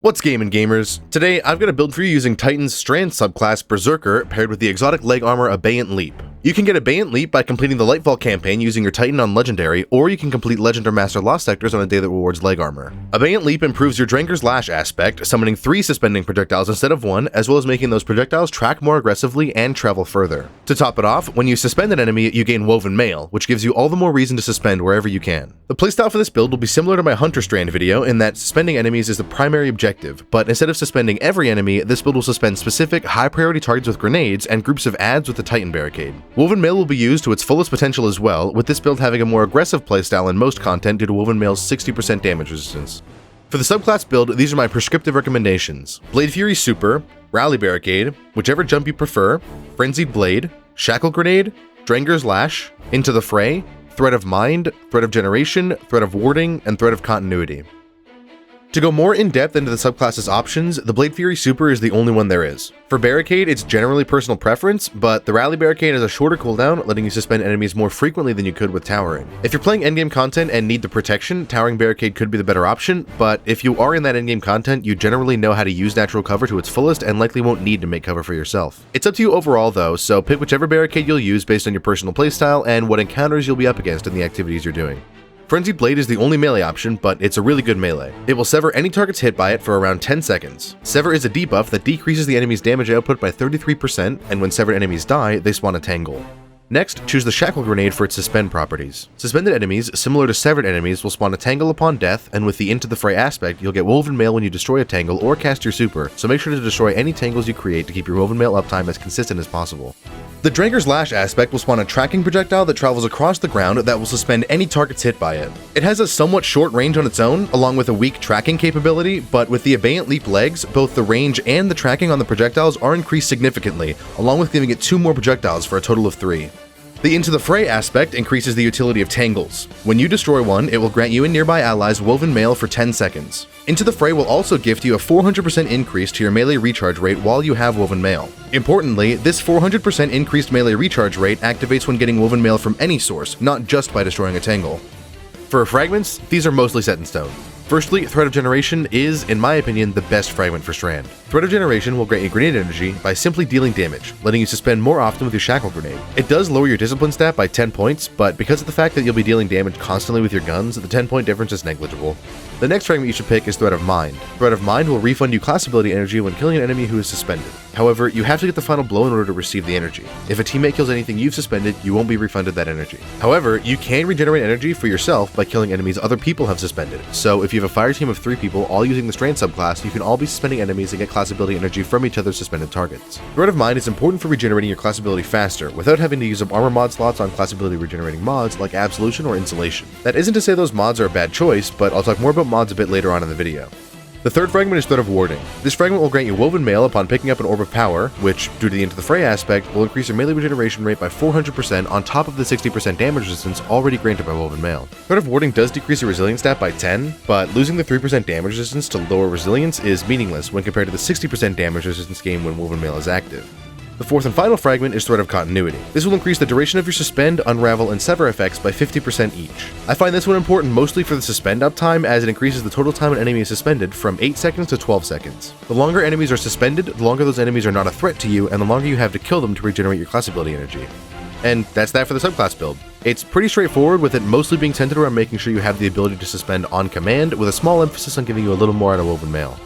What's gaming gamers? Today I've got a build for you using Titan's Strand subclass Berserker paired with the exotic Leg Armour Abeyant Leap. You can get Abeyant Leap by completing the Lightfall Campaign using your Titan on Legendary, or you can complete Legend or Master Lost sectors on a day that rewards Leg Armour. Abeyant Leap improves your Dranker's Lash aspect, summoning 3 suspending projectiles instead of 1, as well as making those projectiles track more aggressively and travel further. To top it off, when you suspend an enemy, you gain Woven Mail, which gives you all the more reason to suspend wherever you can. The playstyle for this build will be similar to my Hunter Strand video in that suspending enemies is the primary objective, but instead of suspending every enemy, this build will suspend specific high-priority targets with grenades and groups of adds with the Titan Barricade. Woven Mail will be used to its fullest potential as well, with this build having a more aggressive playstyle in most content due to Woven Mail's 60% damage resistance. For the subclass build, these are my prescriptive recommendations: Blade Fury Super, Rally Barricade, whichever jump you prefer, Frenzied Blade, Shackle Grenade, Dranker's Lash, Into the Fray, Threat of Mind, Threat of Generation, Threat of Warding, and Threat of Continuity. To go more in-depth into the subclass's options, the Blade Fury Super is the only one there is. For Barricade, it's generally personal preference, but the Rally Barricade has a shorter cooldown, letting you suspend enemies more frequently than you could with Towering. If you're playing endgame content and need the protection, Towering Barricade could be the better option, but if you are in that endgame content, you generally know how to use natural cover to its fullest and likely won't need to make cover for yourself. It's up to you overall though, so pick whichever Barricade you'll use based on your personal playstyle and what encounters you'll be up against in the activities you're doing. Frenzied Blade is the only melee option, but it's a really good melee. It will sever any targets hit by it for around 10 seconds. Sever is a debuff that decreases the enemy's damage output by 33%, and when severed enemies die, they spawn a Tangle. Next, choose the Shackle Grenade for its Suspend properties. Suspended enemies, similar to severed enemies, will spawn a Tangle upon death, and with the Into the Fray aspect, you'll get Woven Mail when you destroy a Tangle or cast your super, so make sure to destroy any Tangles you create to keep your Woven Mail uptime as consistent as possible. The Dranker's Lash aspect will spawn a tracking projectile that travels across the ground that will suspend any targets hit by it. It has a somewhat short range on its own, along with a weak tracking capability, but with the Abeyant Leap legs, both the range and the tracking on the projectiles are increased significantly, along with giving it 2 more projectiles for a total of 3. The Into the Fray aspect increases the utility of Tangles. When you destroy one, it will grant you and nearby allies Woven Mail for 10 seconds. Into the Fray will also gift you a 400% increase to your melee recharge rate while you have Woven Mail. Importantly, this 400% increased melee recharge rate activates when getting Woven Mail from any source, not just by destroying a Tangle. For fragments, these are mostly set in stone. Firstly, Threat of Generation is, in my opinion, the best fragment for Strand. Threat of Generation will grant you grenade energy by simply dealing damage, letting you suspend more often with your Shackle Grenade. It does lower your discipline stat by 10 points, but because of the fact that you'll be dealing damage constantly with your guns, the 10-point difference is negligible. The next fragment you should pick is Threat of Mind. Threat of Mind will refund you class ability energy when killing an enemy who is suspended. However, you have to get the final blow in order to receive the energy. If a teammate kills anything you've suspended, you won't be refunded that energy. However, you can regenerate energy for yourself by killing enemies other people have suspended. So if you have a fire team of 3 people all using the Strand subclass, you can all be suspending enemies and get class ability energy from each other's suspended targets. Threat of Mind is important for regenerating your class ability faster, without having to use up armor mod slots on class ability regenerating mods like Absolution or Insulation. That isn't to say those mods are a bad choice, but I'll talk more about mods a bit later on in the video. The third fragment is Threat of Warding. This fragment will grant you Woven Mail upon picking up an Orb of Power, which, due to the Into the Fray aspect, will increase your melee regeneration rate by 400% on top of the 60% damage resistance already granted by Woven Mail. Threat of Warding does decrease your resilience stat by 10, but losing the 3% damage resistance to lower resilience is meaningless when compared to the 60% damage resistance gain when Woven Mail is active. The fourth and final fragment is Threat of Continuity. This will increase the duration of your Suspend, Unravel, and Sever effects by 50% each. I find this one important mostly for the Suspend uptime, as it increases the total time an enemy is suspended from 8 seconds to 12 seconds. The longer enemies are suspended, the longer those enemies are not a threat to you, and the longer you have to kill them to regenerate your class ability energy. And that's that for the subclass build. It's pretty straightforward, with it mostly being centered around making sure you have the ability to suspend on command, with a small emphasis on giving you a little more out of Woven Mail.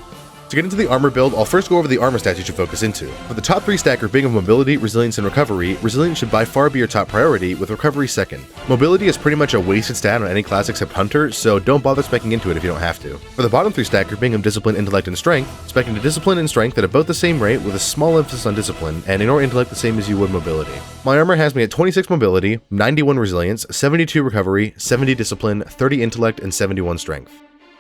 To get into the armor build, I'll first go over the armor stats you should focus into. For the top 3 stack grouping of mobility, resilience, and recovery, resilience should by far be your top priority, with recovery second. Mobility is pretty much a wasted stat on any class except Hunter, so don't bother specking into it if you don't have to. For the bottom 3 stack grouping of discipline, intellect, and strength, spec into discipline and strength at about the same rate with a small emphasis on discipline, and ignore intellect the same as you would mobility. My armor has me at 26 mobility, 91 resilience, 72 recovery, 70 discipline, 30 intellect, and 71 strength.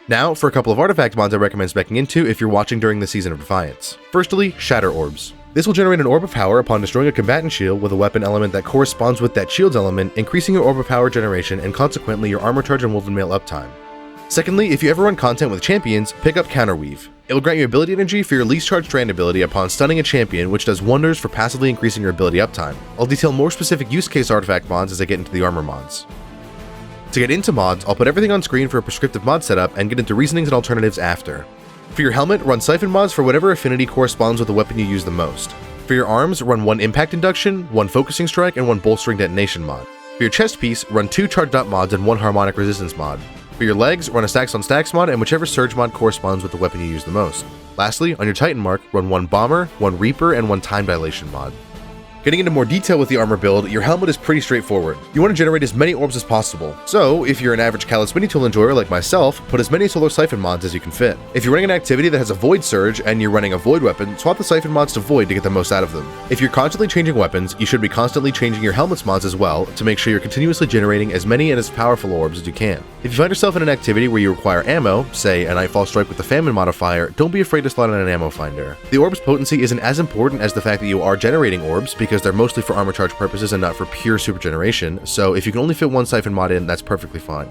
Now, for a couple of artifact mods I recommend specking into if you're watching during the Season of Defiance. Firstly, Shatter Orbs. This will generate an Orb of Power upon destroying a combatant shield with a weapon element that corresponds with that shield's element, increasing your Orb of Power generation and consequently your armor charge and Woven Mail uptime. Secondly, if you ever run content with champions, pick up Counterweave. It will grant you ability energy for your least charged Strand ability upon stunning a champion, which does wonders for passively increasing your ability uptime. I'll detail more specific use case artifact mods as I get into the armor mods. To get into mods, I'll put everything on screen for a prescriptive mod setup and get into reasonings and alternatives after. For your helmet, run Siphon mods for whatever affinity corresponds with the weapon you use the most. For your arms, run 1 Impact Induction, 1 Focusing Strike, and 1 Bolstering Detonation mod. For your chest piece, run 2 Charged Up mods and 1 Harmonic Resistance mod. For your legs, run a Stacks on Stacks mod and whichever Surge mod corresponds with the weapon you use the most. Lastly, on your Titan mark, run 1 Bomber, 1 Reaper, and 1 Time Dilation mod. Getting into more detail with the armor build, your helmet is pretty straightforward. You want to generate as many orbs as possible, so if you're an average Callus Mini Tool enjoyer like myself, put as many Solar Siphon mods as you can fit. If you're running an activity that has a Void Surge and you're running a Void weapon, swap the Siphon mods to Void to get the most out of them. If you're constantly changing weapons, you should be constantly changing your helmet's mods as well to make sure you're continuously generating as many and as powerful orbs as you can. If you find yourself in an activity where you require ammo, say a Nightfall Strike with the Famine modifier, don't be afraid to slot in an ammo finder. The orb's potency isn't as important as the fact that you are generating orbs because they're mostly for armor charge purposes and not for pure super generation, so if you can only fit 1 Siphon mod in, that's perfectly fine.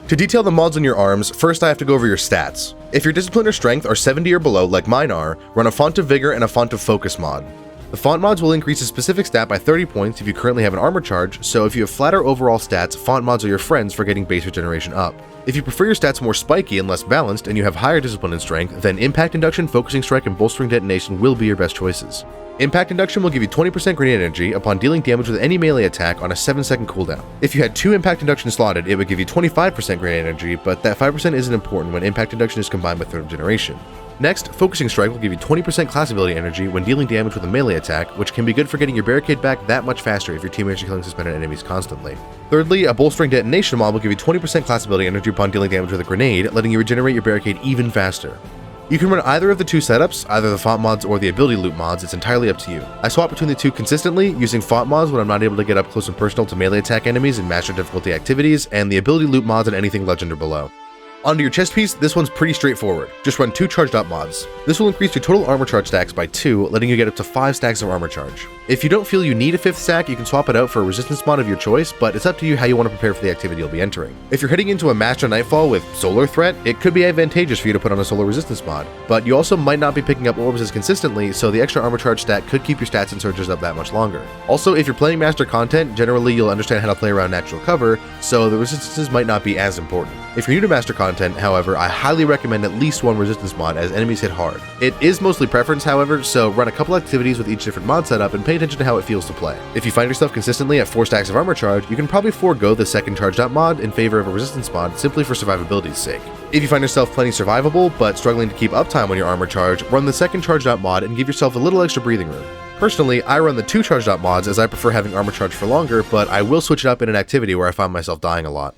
To detail the mods on your arms, first I have to go over your stats. If your discipline or strength are 70 or below like mine are, run a Font of Vigor and a Font of Focus mod. The font mods will increase a specific stat by 30 points if you currently have an armor charge, so if you have flatter overall stats, font mods are your friends for getting base regeneration up. If you prefer your stats more spiky and less balanced and you have higher discipline and strength, then Impact Induction, Focusing Strike, and Bolstering Detonation will be your best choices. Impact Induction will give you 20% grenade energy upon dealing damage with any melee attack on a 7-second cooldown. If you had 2 Impact Induction slotted, it would give you 25% grenade energy, but that 5% isn't important when Impact Induction is combined with Third Generation. Next, Focusing Strike will give you 20% class ability energy when dealing damage with a melee attack, which can be good for getting your barricade back that much faster if your teammates are killing suspended enemies constantly. Thirdly, a Bolstering Detonation mod will give you 20% class ability energy upon dealing damage with a grenade, letting you regenerate your barricade even faster. You can run either of the 2 setups, either the font mods or the ability loop mods, it's entirely up to you. I swap between the 2 consistently, using font mods when I'm not able to get up close and personal to melee attack enemies in master difficulty activities, and the ability loop mods on anything legend or below. Onto your chest piece, this one's pretty straightforward. Just run 2 charged up mods. This will increase your total armor charge stacks by 2, letting you get up to 5 stacks of armor charge. If you don't feel you need a 5th stack, you can swap it out for a resistance mod of your choice, but it's up to you how you want to prepare for the activity you'll be entering. If you're heading into a Master Nightfall with Solar Threat, it could be advantageous for you to put on a Solar Resistance mod, but you also might not be picking up orbs as consistently, so the extra armor charge stack could keep your stats and surges up that much longer. Also, if you're playing Master content, generally you'll understand how to play around natural cover, so the resistances might not be as important. If you're new to Master content, however, I highly recommend at least 1 resistance mod as enemies hit hard. It is mostly preference, however, so run a couple activities with each different mod setup and pay attention to how it feels to play. If you find yourself consistently at 4 stacks of armor charge, you can probably forego the second charged up mod in favor of a resistance mod simply for survivability's sake. If you find yourself plenty survivable but struggling to keep uptime on your armor charge, run the second charged up mod and give yourself a little extra breathing room. Personally, I run the 2 charged up mods as I prefer having armor charge for longer, but I will switch it up in an activity where I find myself dying a lot.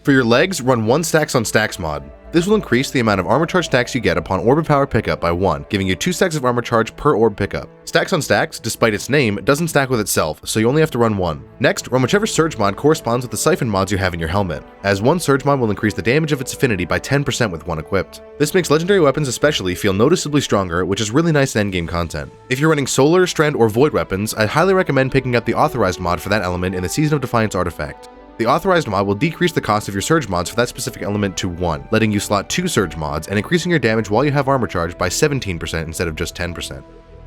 For your legs, run 1 Stacks on Stacks mod. This will increase the amount of armor charge stacks you get upon orb of power pickup by 1, giving you 2 stacks of armor charge per orb pickup. Stacks on Stacks, despite its name, doesn't stack with itself, so you only have to run 1. Next, run whichever surge mod corresponds with the siphon mods you have in your helmet, as 1 surge mod will increase the damage of its affinity by 10% with 1 equipped. This makes legendary weapons especially feel noticeably stronger, which is really nice in endgame content. If you're running Solar, Strand, or Void weapons, I'd highly recommend picking up the Authorized mod for that element in the Season of Defiance artifact. The Authorized mod will decrease the cost of your surge mods for that specific element to 1, letting you slot 2 surge mods and increasing your damage while you have armor charge by 17% instead of just 10%.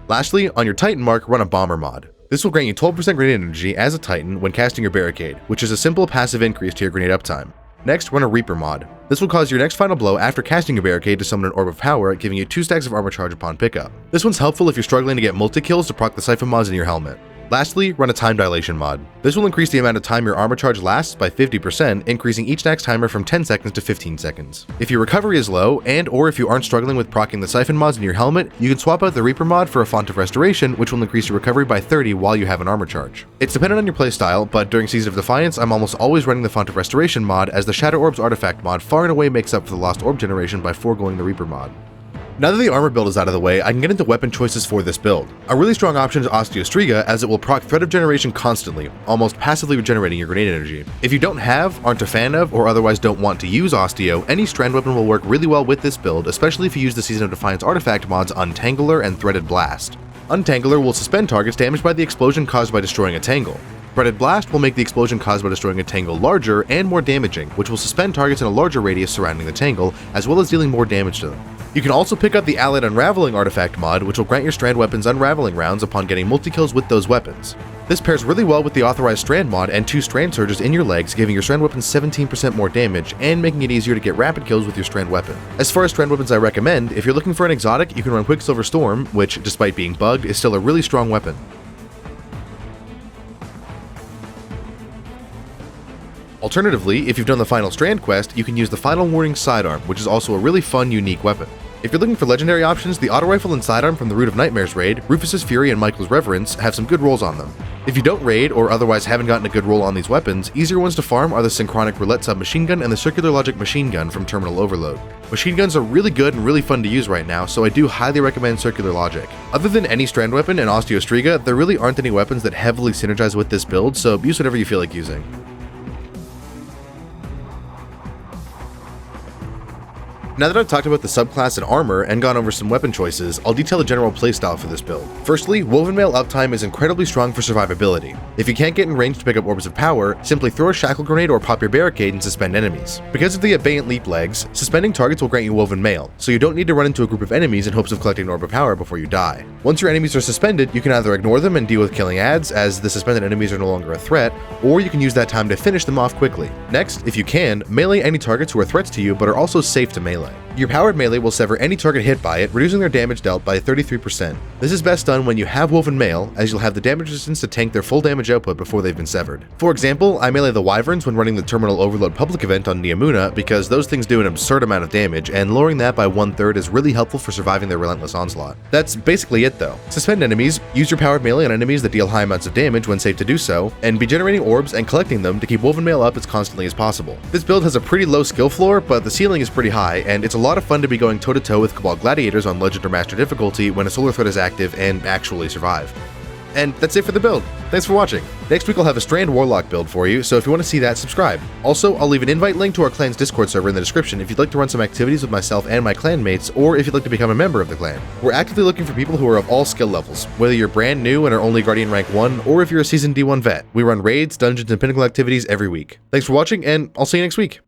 Lastly, on your Titan mark, run a Bomber mod. This will grant you 12% grenade energy as a Titan when casting your barricade, which is a simple passive increase to your grenade uptime. Next, run a Reaper mod. This will cause your next final blow after casting your barricade to summon an Orb of Power, giving you 2 stacks of armor charge upon pickup. This one's helpful if you're struggling to get multi-kills to proc the siphon mods in your helmet. Lastly, run a Time Dilation mod. This will increase the amount of time your armor charge lasts by 50%, increasing each stack's timer from 10 seconds to 15 seconds. If your recovery is low, and or if you aren't struggling with proccing the siphon mods in your helmet, you can swap out the Reaper mod for a Font of Restoration, which will increase your recovery by 30 while you have an armor charge. It's dependent on your playstyle, but during Season of Defiance, I'm almost always running the Font of Restoration mod, as the Shadow Orbs artifact mod far and away makes up for the lost orb generation by foregoing the Reaper mod. Now that the armor build is out of the way, I can get into weapon choices for this build. A really strong option is Osteostriga, as it will proc Threat of Generation constantly, almost passively regenerating your grenade energy. If you don't have, aren't a fan of, or otherwise don't want to use Osteo, any Strand weapon will work really well with this build, especially if you use the Season of Defiance artifact mods Untangler and Threaded Blast. Untangler will suspend targets damaged by the explosion caused by destroying a tangle. Threaded Blast will make the explosion caused by destroying a tangle larger and more damaging, which will suspend targets in a larger radius surrounding the tangle, as well as dealing more damage to them. You can also pick up the Allied Unraveling artifact mod, which will grant your Strand weapons unraveling rounds upon getting multi-kills with those weapons. This pairs really well with the authorized Strand mod and 2 Strand surges in your legs, giving your Strand weapon 17% more damage and making it easier to get rapid kills with your Strand weapon. As far as Strand weapons I recommend, if you're looking for an exotic, you can run Quicksilver Storm, which, despite being bugged, is still a really strong weapon. Alternatively, if you've done the final Strand quest, you can use the Final Warning Sidearm, which is also a really fun, unique weapon. If you're looking for legendary options, the auto rifle and sidearm from the Root of Nightmares raid, Rufus's Fury and Michael's Reverence have some good rolls on them. If you don't raid or otherwise haven't gotten a good roll on these weapons, easier ones to farm are the Synchronic Roulette Submachine Gun and the Circular Logic Machine Gun from Terminal Overload. Machine guns are really good and really fun to use right now, so I do highly recommend Circular Logic. Other than any Strand weapon and Osteostriga, there really aren't any weapons that heavily synergize with this build, so use whatever you feel like using. Now that I've talked about the subclass and armor and gone over some weapon choices, I'll detail the general playstyle for this build. Firstly, Woven Mail uptime is incredibly strong for survivability. If you can't get in range to pick up orbs of power, simply throw a shackle grenade or pop your barricade and suspend enemies. Because of the Abeyant Leap legs, suspending targets will grant you Woven Mail, so you don't need to run into a group of enemies in hopes of collecting an orb of power before you die. Once your enemies are suspended, you can either ignore them and deal with killing adds, as the suspended enemies are no longer a threat, or you can use that time to finish them off quickly. Next, if you can, melee any targets who are threats to you but are also safe to melee. Your powered melee will sever any target hit by it, reducing their damage dealt by 33%. This is best done when you have Woven Mail, as you'll have the damage resistance to tank their full damage output before they've been severed. For example, I melee the Wyverns when running the Terminal Overload public event on Neomuna because those things do an absurd amount of damage, and lowering that by 1/3 is really helpful for surviving their relentless onslaught. That's basically it though. Suspend enemies, use your powered melee on enemies that deal high amounts of damage when safe to do so, and be generating orbs and collecting them to keep Woven Mail up as constantly as possible. This build has a pretty low skill floor, but the ceiling is pretty high, and it's a lot of fun to be going toe-to-toe with Cabal Gladiators on Legend or Master difficulty when a solar threat is active and actually survive. And that's it for the build. Thanks for watching. Next week I'll have a Strand Warlock build for you, so if you want to see that, subscribe. Also, I'll leave an invite link to our clan's Discord server in the description if you'd like to run some activities with myself and my clan mates, or if you'd like to become a member of the clan. We're actively looking for people who are of all skill levels, whether you're brand new and are only Guardian rank 1, or if you're a seasoned D1 vet. We run raids, dungeons, and pinnacle activities every week. Thanks for watching, and I'll see you next week.